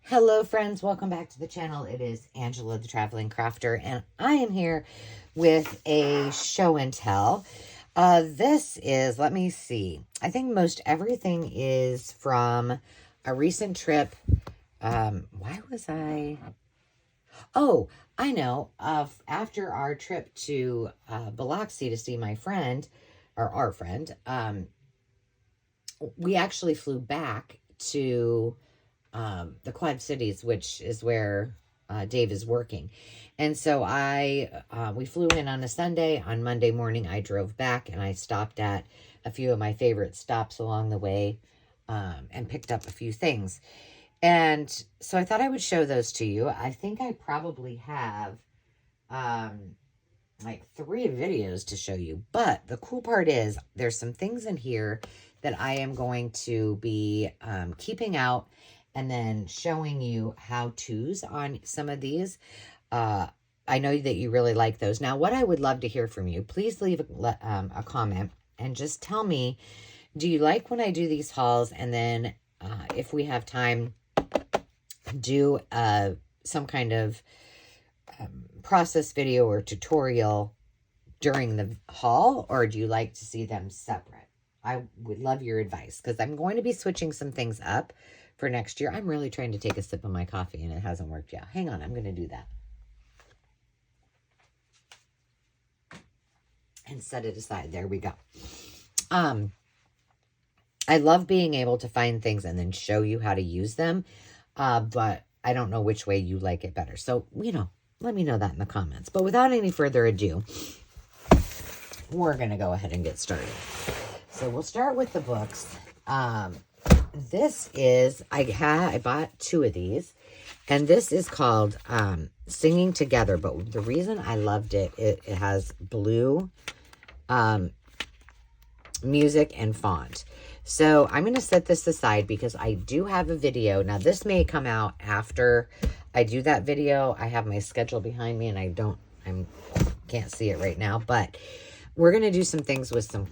Hello friends, welcome back to the channel. It is Angela the Traveling Crafter, and I am here with a show and tell. This is, let me see, I think most everything is from a recent trip. Why was I? Oh, I know. After our trip to Biloxi to see my friend, or our friend, we actually flew back to the Quad Cities, which is where Dave is working. And so we flew in on a Sunday. On Monday morning, I drove back and I stopped at a few of my favorite stops along the way and picked up a few things. And so I thought I would show those to you. I think I probably have like 3 videos to show you. But the cool part is there's some things in here that I am going to be keeping out and then showing you how-tos on some of these. I know that you really like those. Now, what I would love to hear from you, please leave a comment and just tell me, do you like when I do these hauls? And then if we have time, do some kind of process video or tutorial during the haul, or do you like to see them separate? I would love your advice because I'm going to be switching some things up for next year. I'm really trying to take a sip of my coffee and it hasn't worked yet. Hang on, I'm going to do that. And set it aside. There we go. I love being able to find things and then show you how to use them. But I don't know which way you like it better. So, let me know that in the comments. But without any further ado, we're going to go ahead and get started. So we'll start with the books. This is, I bought 2 of these, and this is called Singing Together. But the reason I loved it, it has blue music and font. So I'm going to set this aside because I do have a video. Now, this may come out after I do that video. I have my schedule behind me, and I can't see it right now. But we're going to do some things with some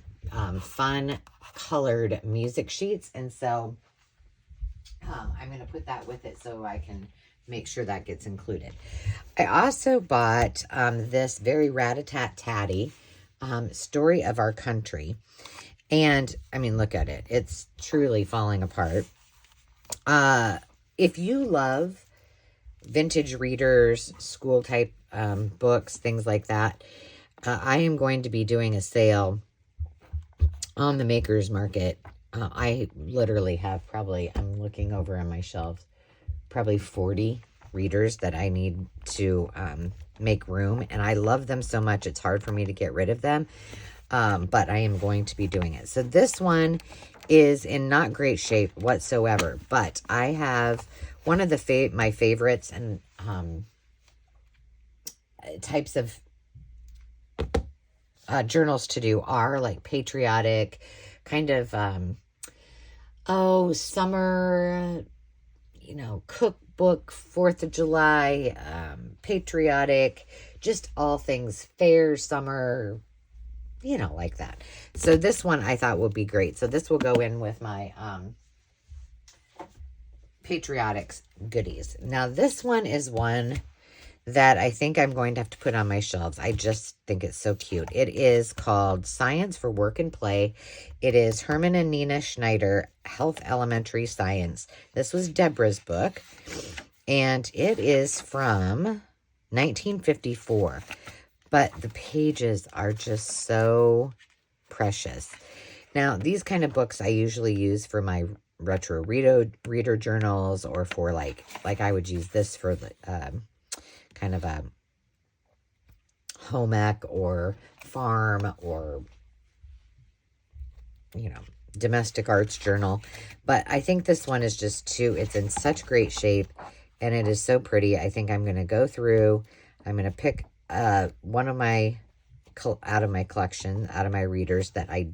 fun colored music sheets. And so I'm going to put that with it so I can make sure that gets included. I also bought this very rat-a-tat-tatty Story of Our Country. And, I mean, look at it. It's truly falling apart. If you love vintage readers, school-type books, things like that, I am going to be doing a sale on the Maker's Market. I literally have I'm looking over on my shelves, probably 40 readers that I need to make room. And I love them so much, it's hard for me to get rid of them. But I am going to be doing it. So this one is in not great shape whatsoever. But I have one of my favorites and types of journals to do are like patriotic, kind of, summer, cookbook, 4th of July, patriotic, just all things fair, summer, like that. So this one I thought would be great. So this will go in with my patriotics goodies. Now this one is one that I think I'm going to have to put on my shelves. I just think it's so cute. It is called Science for Work and Play. It is Herman and Nina Schneider, Health Elementary Science. This was Deborah's book, and it is from 1954. But the pages are just so precious. Now, these kind of books I usually use for my retro reader journals, or for like I would use this for the kind of a home ec or farm or, domestic arts journal. But I think this one is just it's in such great shape and it is so pretty. I think I'm going to go through, I'm going to pick one of my, out of my collection, out of my readers that I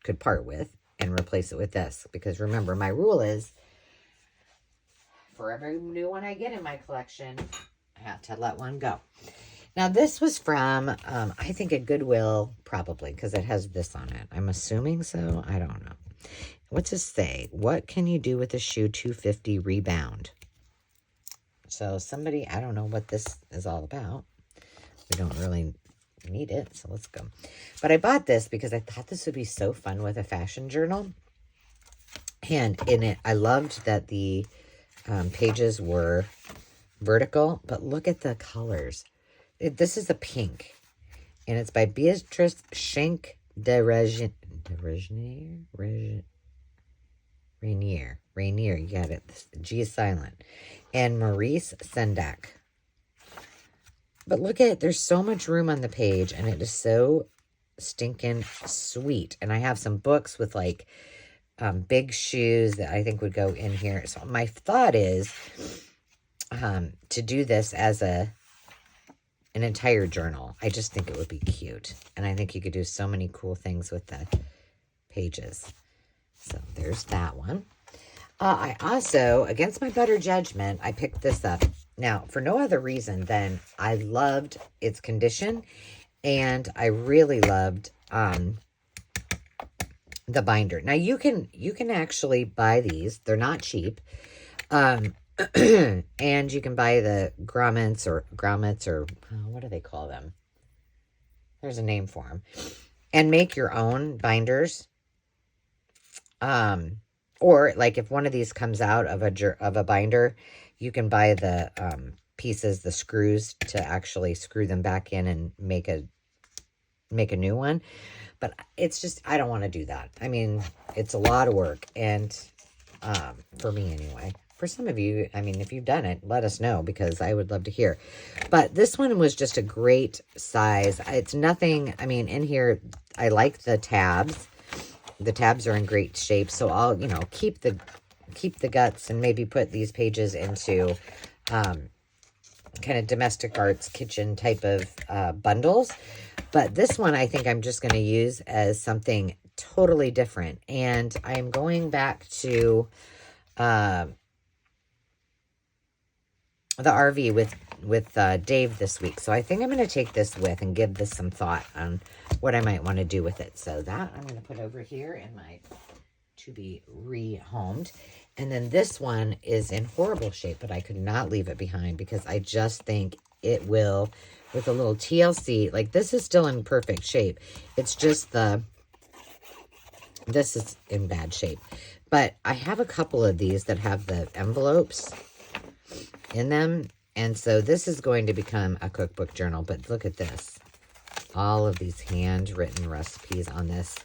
could part with and replace it with this. Because remember, my rule is for every new one I get in my collection, I have to let one go. Now, this was from, I think, a Goodwill, probably, because it has this on it. I'm assuming so. I don't know. What's it say? What can you do with a shoe 250 rebound? So somebody, I don't know what this is all about. We don't really need it, so let's go. But I bought this because I thought this would be so fun with a fashion journal. And in it, I loved that the pages were vertical, but look at the colors. This is a pink, and it's by Beatrice Schenk de Rainier. Rainier, you got it. The G is silent. And Maurice Sendak. But look at it. There's so much room on the page, and it is so stinking sweet. And I have some books with, like, big shoes that I think would go in here. So my thought is to do this as an entire journal. I just think it would be cute. And I think you could do so many cool things with the pages. So there's that one. I also, against my better judgment, I picked this up. Now, for no other reason than I loved its condition, and I really loved the binder. Now, you can actually buy these. They're not cheap. And you can buy the grommets or what do they call them? There's a name for them. And make your own binders. Or like if one of these comes out of a binder, you can buy the pieces, the screws to actually screw them back in and make a new one. But it's just, I don't want to do that. I mean, it's a lot of work, and for me anyway. For some of you, I mean, if you've done it, let us know, because I would love to hear. But this one was just a great size. It's nothing, I mean, in here, I like the tabs. The tabs are in great shape, so I'll, keep the guts and maybe put these pages into kind of domestic arts kitchen type of bundles. But this one I think I'm just going to use as something totally different. And I'm going back to the RV with Dave this week. So I think I'm going to take this with and give this some thought on what I might want to do with it. So that I'm going to put over here in my to be rehomed. And then this one is in horrible shape, but I could not leave it behind because I just think it will, with a little TLC, like this is still in perfect shape. It's just this is in bad shape. But I have a couple of these that have the envelopes in them. And so this is going to become a cookbook journal. But look at this. All of these handwritten recipes on this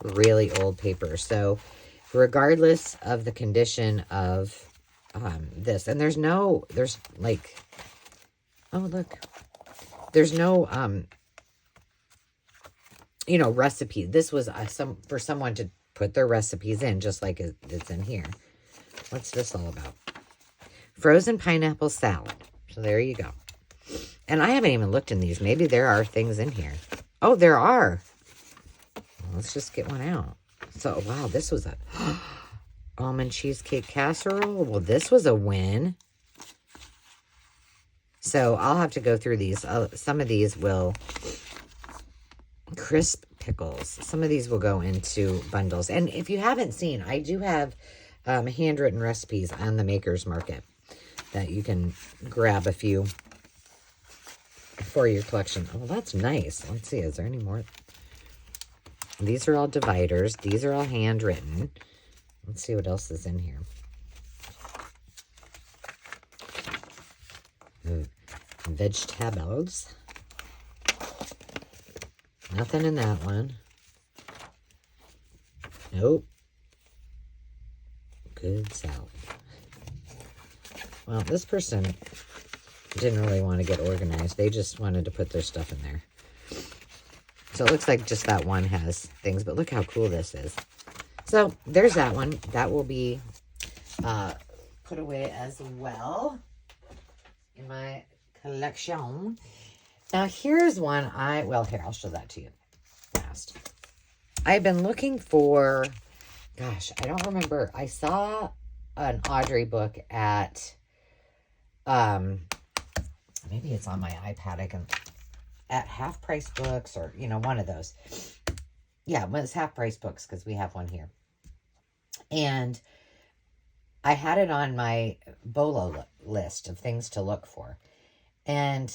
really old paper. So regardless of the condition of this, and there's like, oh, look, there's no, recipe. This was for someone to put their recipes in, just like it's in here. What's this all about? Frozen pineapple salad. So there you go. And I haven't even looked in these. Maybe there are things in here. Oh, there are. Well, let's just get one out. So, wow, this was a almond cheesecake casserole. Well, this was a win. So I'll have to go through these. Some of these will, crisp pickles. Some of these will go into bundles. And if you haven't seen, I do have handwritten recipes on the Maker's Market that you can grab a few for your collection. Oh, that's nice. Let's see, is there any more? These are all dividers. These are all handwritten. Let's see what else is in here. Vegetables. Nothing in that one. Nope. Good salad. Well, this person didn't really want to get organized. They just wanted to put their stuff in there. So it looks like just that one has things, but look how cool this is. So there's that one. That will be put away as well in my collection. Now here's one here, I'll show that to you last. I've been looking for, gosh, I don't remember. I saw an Audrey book at, maybe it's on my iPad. I can, at Half Price Books or, one of those. Yeah, well, it's Half Price Books because we have one here. And I had it on my BOLO list of things to look for. And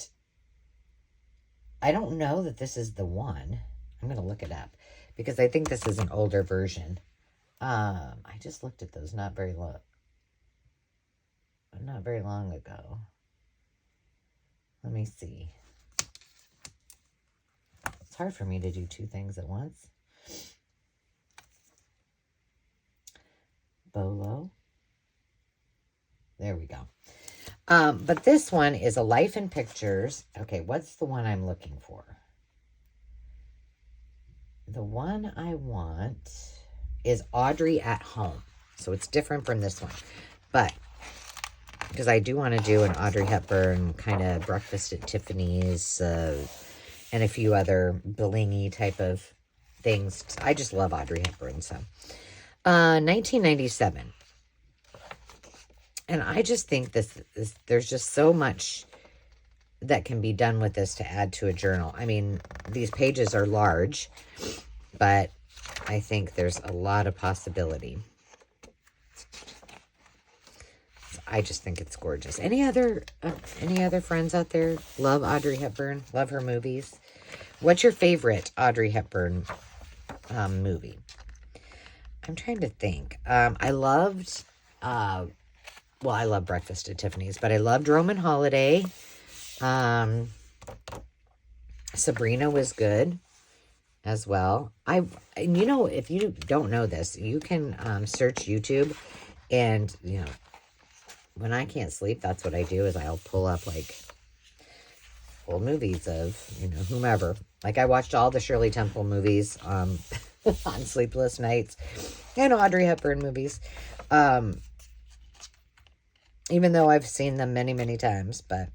I don't know that this is the one. I'm going to look it up because I think this is an older version. I just looked at those not very long ago. Let me see. It's hard for me to do two things at once. BOLO. There we go. But this one is a Life in Pictures. Okay, what's the one I'm looking for? The one I want is Audrey at Home. So it's different from this one. But, because I do want to do an Audrey Hepburn kind of Breakfast at Tiffany's and a few other blingy type of things. I just love Audrey Hepburn. So, 1997. And I just think there's just so much that can be done with this to add to a journal. I mean, these pages are large, but I think there's a lot of possibility. I just think it's gorgeous. Any other friends out there love Audrey Hepburn? Love her movies? What's your favorite Audrey Hepburn movie? I'm trying to think. I love Breakfast at Tiffany's, but I loved Roman Holiday. Sabrina was good as well. And you know, if you don't know this, you can search YouTube, and you know, when I can't sleep, that's what I do, is I'll pull up like old movies of, you know, whomever. Like I watched all the Shirley Temple movies on sleepless nights, and Audrey Hepburn movies. Even though I've seen them many, many times, but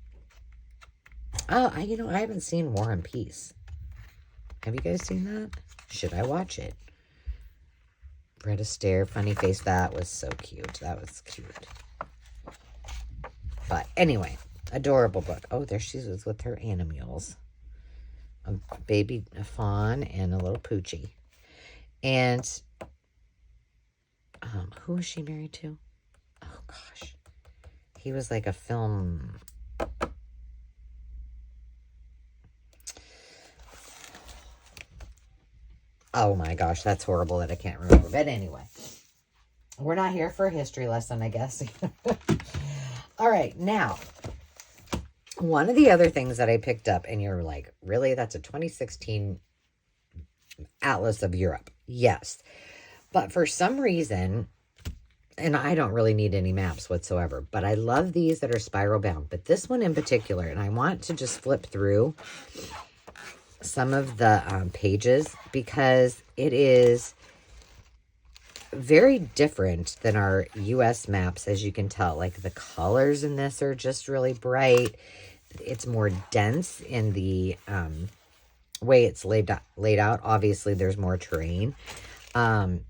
I haven't seen War and Peace. Have you guys seen that? Should I watch it? Fred Astaire, funny face. That was so cute. That was cute. But anyway, adorable book. Oh, there she was with her animals. A baby, a fawn, and a little poochie. And who was she married to? Oh, gosh. He was like a film... Oh my gosh, that's horrible that I can't remember. But anyway, we're not here for a history lesson, I guess. All right, now, one of the other things that I picked up, and you're like, really? That's a 2016 Atlas of Europe. Yes. But for some reason, and I don't really need any maps whatsoever, but I love these that are spiral bound. But this one in particular, and I want to just flip through some of the pages because it is very different than our U.S. maps, as you can tell. Like the colors in this are just really bright. It's more dense in the way it's laid out. Obviously, there's more terrain. But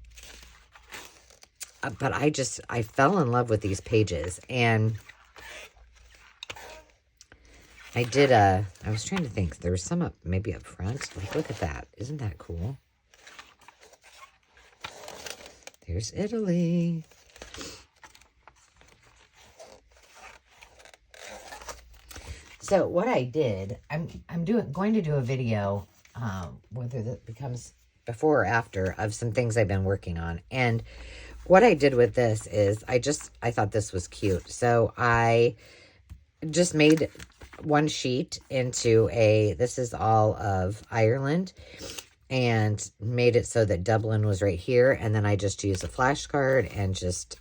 I fell in love with these pages, and I was trying to think. There was some maybe up front. Like, look at that. Isn't that cool? There's Italy. So what I did, I'm going to do a video, whether that becomes before or after, of some things I've been working on. And what I did with this is I thought this was cute. So I just made one sheet into this is all of Ireland, and made it so that Dublin was right here. And then I just used a flashcard and just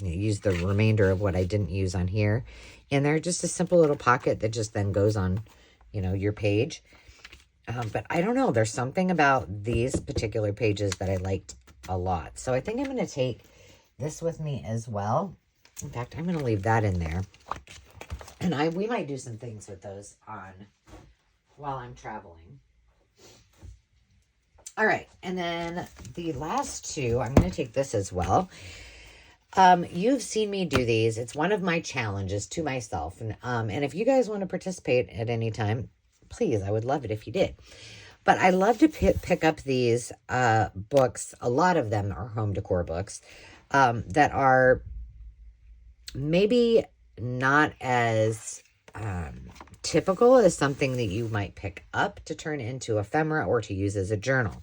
use the remainder of what I didn't use on here. And they're just a simple little pocket that just then goes on, your page. But I don't know. There's something about these particular pages that I liked a lot. So I think I'm going to take this with me as well. In fact, I'm going to leave that in there. And we might do some things with those while I'm traveling. All right. And then the last two, I'm going to take this as well. You've seen me do these. It's one of my challenges to myself. And if you guys want to participate at any time, please, I would love it if you did. But I love to pick up these books. A lot of them are home decor books that are maybe not as typical as something that you might pick up to turn into ephemera or to use as a journal.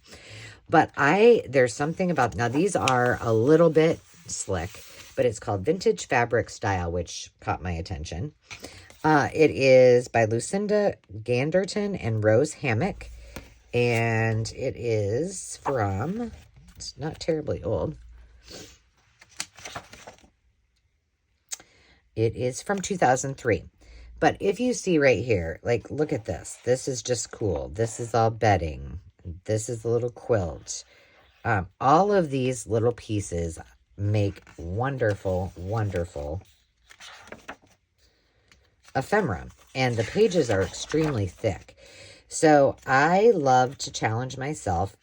But there's something about, now these are a little bit slick, but it's called Vintage Fabric Style, which caught my attention. It is by Lucinda Ganderton and Rose Hammock. And it is from, it's not terribly old. It is from 2003. But if you see right here, like, look at this. This is just cool. This is all bedding. This is a little quilt. All of these little pieces make wonderful, wonderful ephemera. And the pages are extremely thick. So I love to challenge myself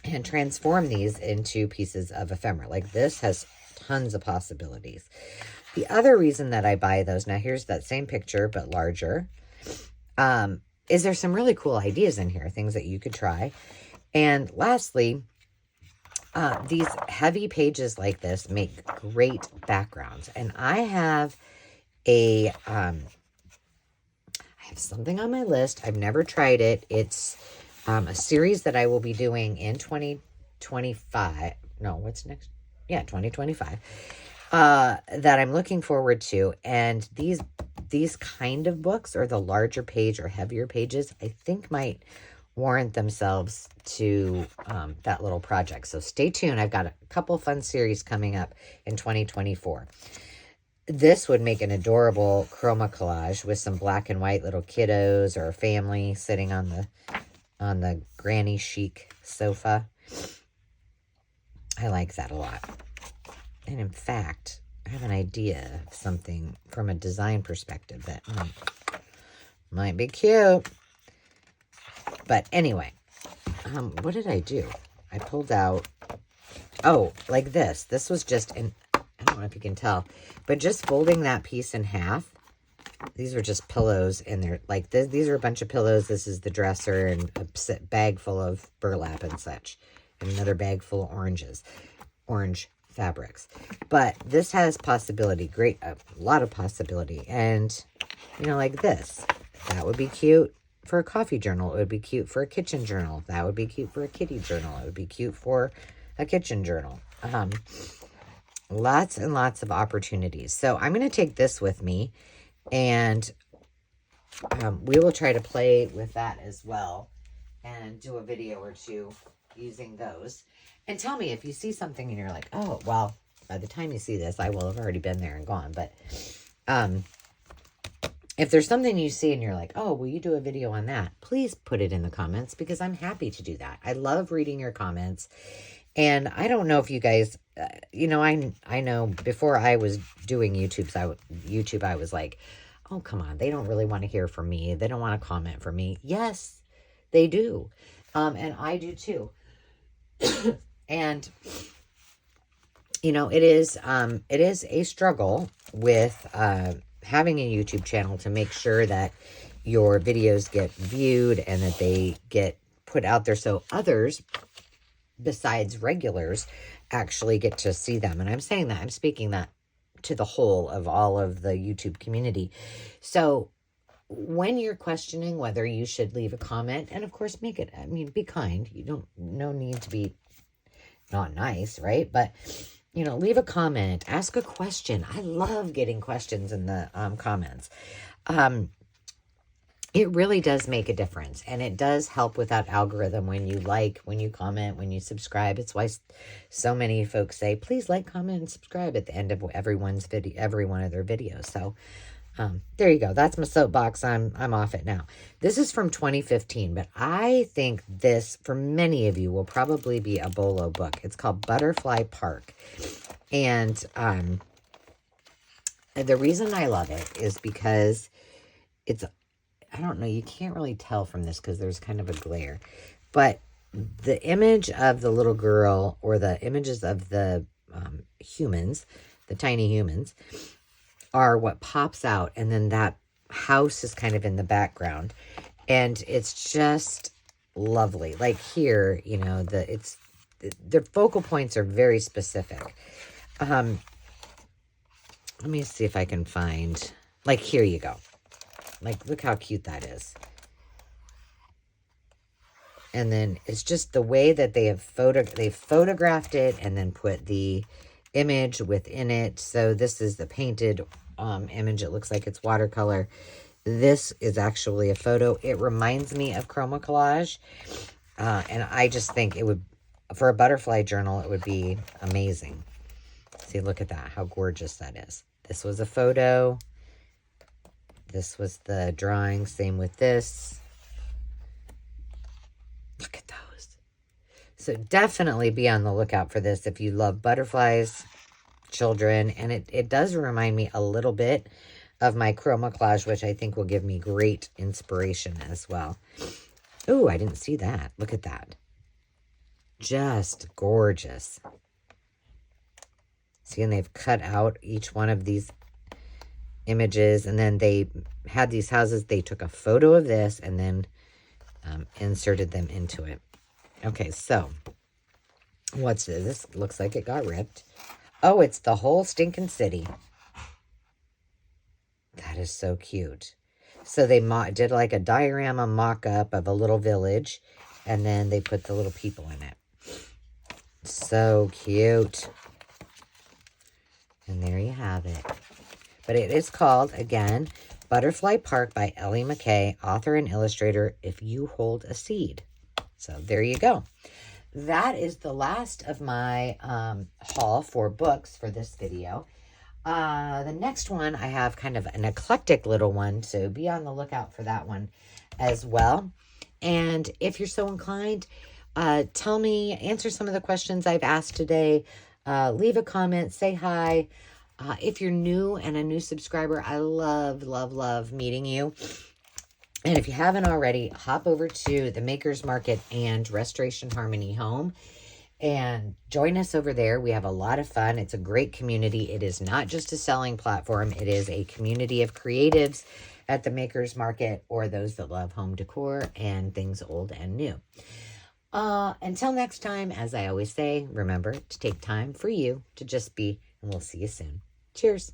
and transform these into pieces of ephemera. Like this has tons of possibilities. The other reason that I buy those, now here's that same picture, but larger, is there's some really cool ideas in here, things that you could try. And lastly, these heavy pages like this make great backgrounds. And I have something on my list. I've never tried it. It's a series that I will be doing in 2025. No, what's next? Yeah, 2025. That I'm looking forward to. And these kind of books, or the larger page or heavier pages, I think might warrant themselves to that little project. So stay tuned. I've got a couple fun series coming up in 2024. This would make an adorable chroma collage with some black and white little kiddos or a family sitting on the granny chic sofa. I like that a lot. And in fact, I have an idea of something from a design perspective that might be cute. But anyway, what did I do? I pulled out, like this. This was just I don't know if you can tell, but just folding that piece in half. These are just pillows, and they're like this. These are a bunch of pillows. This is the dresser, and a bag full of burlap and such, and another bag full of orange fabrics. But this has possibility, a lot of possibility. And like this, that would be cute for a coffee journal. It would be cute for a kitchen journal. That would be cute for a kitty journal. It would be cute for a kitchen journal. Lots and lots of opportunities. So I'm going to take this with me, and we will try to play with that as well and do a video or two using those. And tell me if you see something and you're like, oh, well, by the time you see this, I will have already been there and gone. But if there's something you see and you're like, oh, will you do a video on that? Please put it in the comments, because I'm happy to do that. I love reading your comments. And I don't know if you guys, I know before I was doing YouTube, I was like, oh, come on. They don't really want to hear from me. They don't want to comment from me. Yes, they do. And I do too. And, it is a struggle with having a YouTube channel to make sure that your videos get viewed and that they get put out there so others besides regulars actually get to see them. And I'm speaking that to the whole of all of the YouTube community. So when you're questioning whether you should leave a comment, and of course be kind. No need to be not nice, right? But leave a comment, ask a question. I love getting questions in the comments. It really does make a difference, and it does help with that algorithm when you when you comment, when you subscribe. It's why so many folks say, please like, comment, and subscribe at the end of every one of their videos. So there you go. That's my soapbox. I'm off it now. This is from 2015, but I think this, for many of you, will probably be a Bolo book. It's called Butterfly Park. And the reason I love it is because I don't know, you can't really tell from this because there's kind of a glare, but the image of the little girl, or the images of the humans, the tiny humans, are what pops out, and then that house is kind of in the background, and it's just lovely. Like here, the focal points are very specific. Let me see if I can find, like, here you go. Like, look how cute that is. And then it's just the way that they have they've photographed it and then put the image within it. So this is the painted image. It looks like it's watercolor. This is actually a photo. It reminds me of chroma collage. And I just think it would, for a butterfly journal, it would be amazing. See, look at that. How gorgeous that is. This was a photo. This was the drawing. Same with this. Look at those. So definitely be on the lookout for this if you love butterflies, children. And it does remind me a little bit of my chroma collage, which I think will give me great inspiration as well. Ooh, I didn't see that. Look at that. Just gorgeous. See, and they've cut out each one of these images, and then they had these houses. They took a photo of this and then inserted them into it. Okay, so what's this? This looks like it got ripped. Oh, it's the whole stinking city. That is so cute. So they did like a diorama mock-up of a little village, and then they put the little people in it. So cute. And there you have it. But it is called, again, Butterfly Park by Ellie McKay, author and illustrator, If You Hold a Seed. So there you go. That is the last of my haul for books for this video. The next one, I have kind of an eclectic little one, so be on the lookout for that one as well. And if you're so inclined, tell me, answer some of the questions I've asked today. Leave a comment, say hi. If you're new and a new subscriber, I love, love, love meeting you. And if you haven't already, hop over to the Makers Market and Restoration Harmony Home and join us over there. We have a lot of fun. It's a great community. It is not just a selling platform. It is a community of creatives at the Makers Market, or those that love home decor and things old and new. Until next time, as I always say, remember to take time for you to just be, and we'll see you soon. Cheers.